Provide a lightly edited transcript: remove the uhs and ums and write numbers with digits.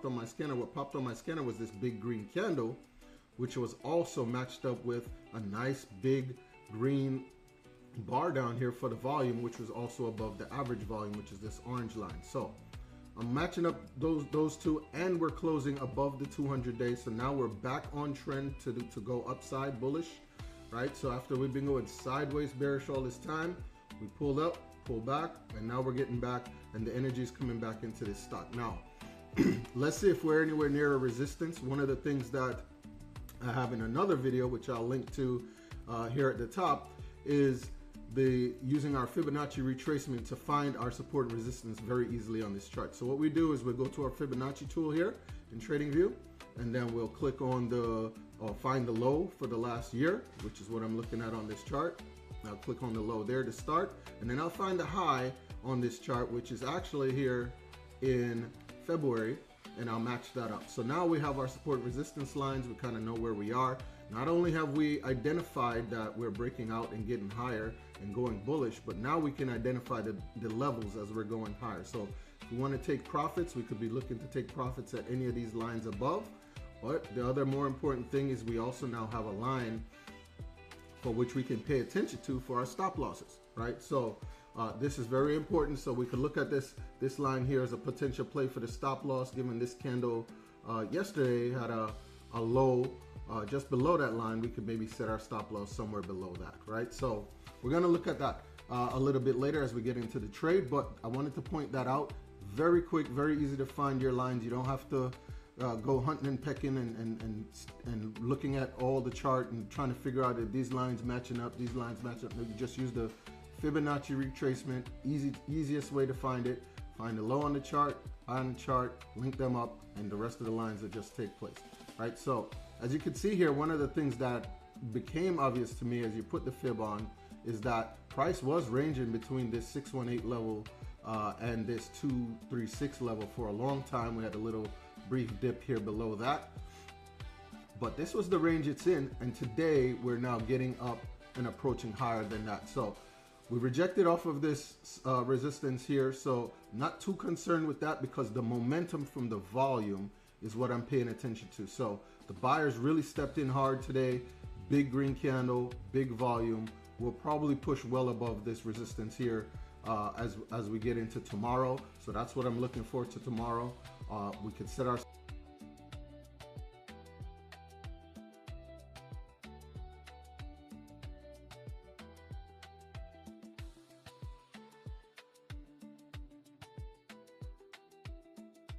on my scanner, what popped on my scanner was this big green candle, which was also matched up with a nice big green bar down here for the volume, which was also above the average volume, which is this orange line. So I'm matching up those two, and we're closing above the 200 days. So now we're back on trend to go upside bullish, right? So after we've been going sideways bearish all this time, we pulled up, pulled back, and now we're getting back, and the energy is coming back into this stock. Now, let's see if we're anywhere near a resistance. One of the things that I have in another video, which I'll link to here at the top, is using our Fibonacci retracement to find our support and resistance very easily on this chart. So what we do is we go to our Fibonacci tool here in TradingView, and then we'll click on find the low for the last year, which is what I'm looking at on this chart. I'll click on the low there to start, and then I'll find the high on this chart, which is actually here in February, and I'll match that up. So now we have our support resistance lines. We kind of know where we are. Not only have we identified that we're breaking out and getting higher and going bullish, but now we can identify the levels as we're going higher. So if we want to take profits, we could be looking to take profits at any of these lines above. But the other more important thing is we also now have a line for which we can pay attention to for our stop losses, right? So this is very important. So we could look at this line here as a potential play for the stop loss, given this candle yesterday had a low just below that line. We could maybe set our stop loss somewhere below that, right? So we're going to look at that a little bit later as we get into the trade, but I wanted to point that out. Very quick, very easy to find your lines. You don't have to go hunting and pecking and looking at all the chart and trying to figure out if these lines matching up, these lines match up. You just use the Fibonacci retracement, easiest way to find it. Find the low on the chart, high on the chart, link them up, and the rest of the lines that just take place, right? So as you can see here, one of the things that became obvious to me as you put the fib on is that price was ranging between this 618 level and this 236 level for a long time. We had a little brief dip here below that, but this was the range it's in, and today we're now getting up and approaching higher than that. So we rejected off of this resistance here, so not too concerned with that because the momentum from the volume is what I'm paying attention to. So the buyers really stepped in hard today. Big green candle, big volume. We'll probably push well above this resistance here as we get into tomorrow. So that's what I'm looking for to tomorrow. We could set our